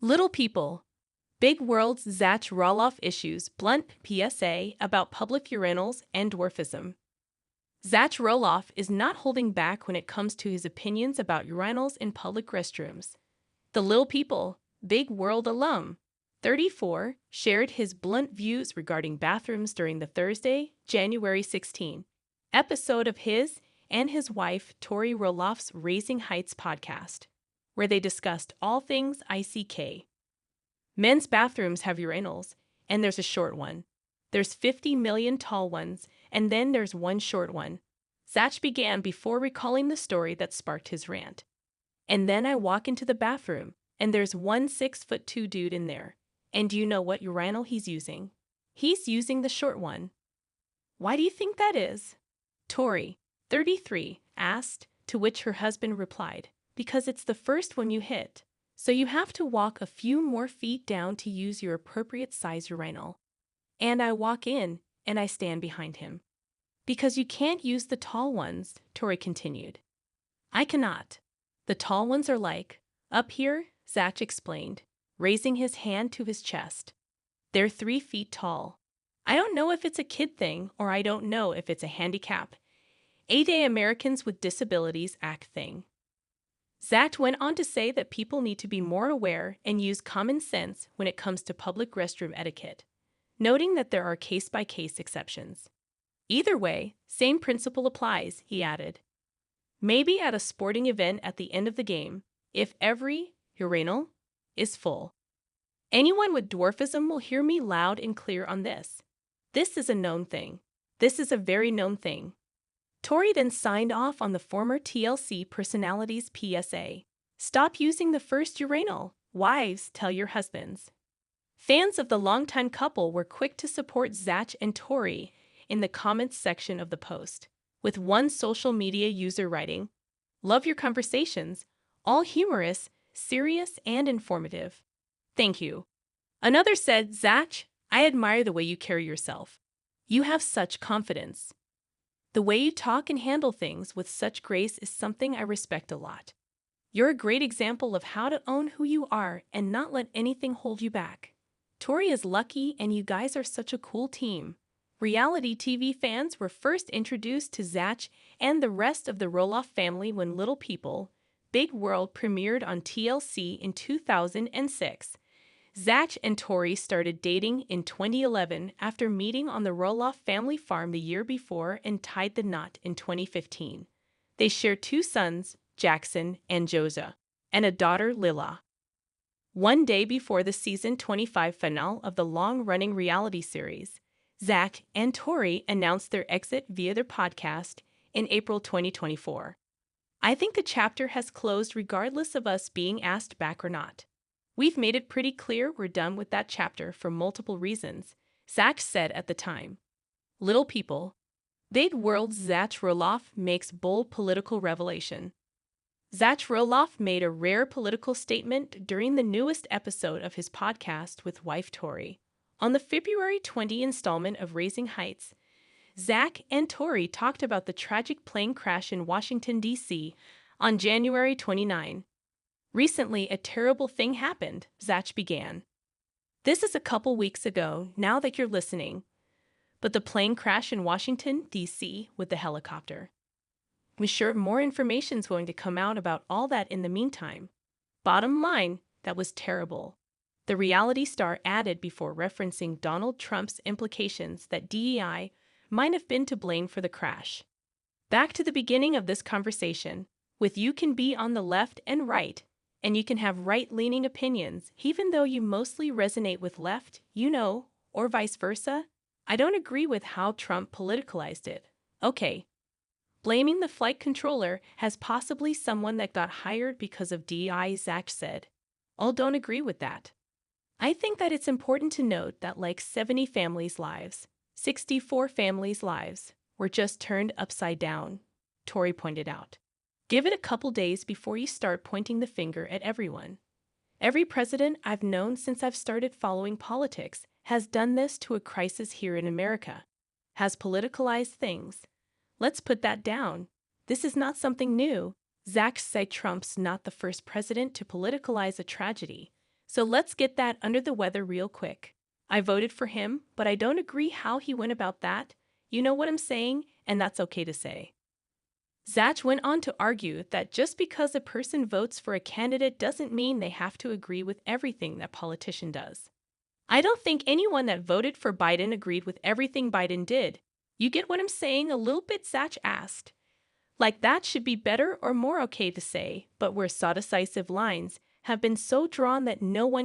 Little People, Big World's Zach Roloff issues blunt PSA about public urinals and dwarfism. Zach Roloff is not holding back when it comes to his opinions about urinals in public restrooms. The Little People, Big World alum, 34, shared his blunt views regarding bathrooms during the Thursday, January 16 episode of his and his wife Tori Roloff's Raising Heights podcast, where they discussed all things ICK. Men's bathrooms have urinals, and there's a short one. There's 50 million tall ones, and then there's one short one. Zach began before recalling the story that sparked his rant. And then I walk into the bathroom, and there's one 6'2" dude in there. And do you know what urinal he's using? He's using the short one. Why do you think that is? Tori, 33, asked, to which her husband replied, because it's the first one you hit. So you have to walk a few more feet down to use your appropriate size urinal. And I walk in, and I stand behind him. Because you can't use the tall ones, Tori continued. I cannot. The tall ones are like, up here, Zach explained, raising his hand to his chest. They're 3 feet tall. I don't know if it's a kid thing, or I don't know if it's a handicap. 8A Americans with Disabilities Act thing. Zach went on to say that people need to be more aware and use common sense when it comes to public restroom etiquette, noting that there are case-by-case exceptions. Either way, same principle applies, he added. Maybe at a sporting event at the end of the game, if every urinal is full. Anyone with dwarfism will hear me loud and clear on this. This is a known thing. This is a very known thing. Tori then signed off on the former TLC personality's PSA. Stop using the first urinal. Wives, tell your husbands. Fans of the longtime couple were quick to support Zach and Tori in the comments section of the post, with one social media user writing, "Love your conversations, all humorous, serious, and informative. Thank you." Another said, "Zach, I admire the way you carry yourself. You have such confidence. The way you talk and handle things with such grace is something I respect a lot. You're a great example of how to own who you are and not let anything hold you back. Tori is lucky and you guys are such a cool team." Reality TV fans were first introduced to Zach and the rest of the Roloff family when Little People, Big World premiered on TLC in 2006. Zach and Tori started dating in 2011 after meeting on the Roloff family farm the year before and tied the knot in 2015. They share 2 sons, Jackson and Josiah, and a daughter, Lila. One day before the season 25 finale of the long-running reality series, Zach and Tori announced their exit via their podcast in April 2024. "I think the chapter has closed regardless of us being asked back or not. We've made it pretty clear we're done with that chapter for multiple reasons," Zach said at the time. Little People, Big World's Zach Roloff makes bold political revelation. Zach Roloff made a rare political statement during the newest episode of his podcast with wife Tori. On the February 20 installment of Raising Heights, Zach and Tori talked about the tragic plane crash in Washington, D.C. on January 29. "Recently, a terrible thing happened," Zach began. "This is a couple weeks ago, now that you're listening. But the plane crash in Washington, D.C. with the helicopter. I'm sure more information's going to come out about all that in the meantime. Bottom line, that was terrible," the reality star added before referencing Donald Trump's implications that DEI might have been to blame for the crash. Back to the beginning of this conversation, with you can be on the left and right, and you can have right-leaning opinions, even though you mostly resonate with left, or vice versa. I don't agree with how Trump politicalized it. Okay. Blaming the flight controller has possibly someone that got hired because of DEI, Zach said. I don't agree with that. I think that it's important to note that like 70 families' lives, 64 families' lives were just turned upside down, Tori pointed out. Give it a couple days before you start pointing the finger at everyone. Every president I've known since I've started following politics has done this to a crisis here in America, has politicalized things. Let's put that down. This is not something new. Zach said Trump's not the first president to politicalize a tragedy, So let's get that under the weather real quick. I voted for him, but I don't agree how he went about that. You know what I'm saying, and that's okay to say. Zach went on to argue that just because a person votes for a candidate doesn't mean they have to agree with everything that politician does. I don't think anyone that voted for Biden agreed with everything Biden did. You get what I'm saying a little bit, Zach asked. Like that should be better or more okay to say, but where so decisive lines have been so drawn that no one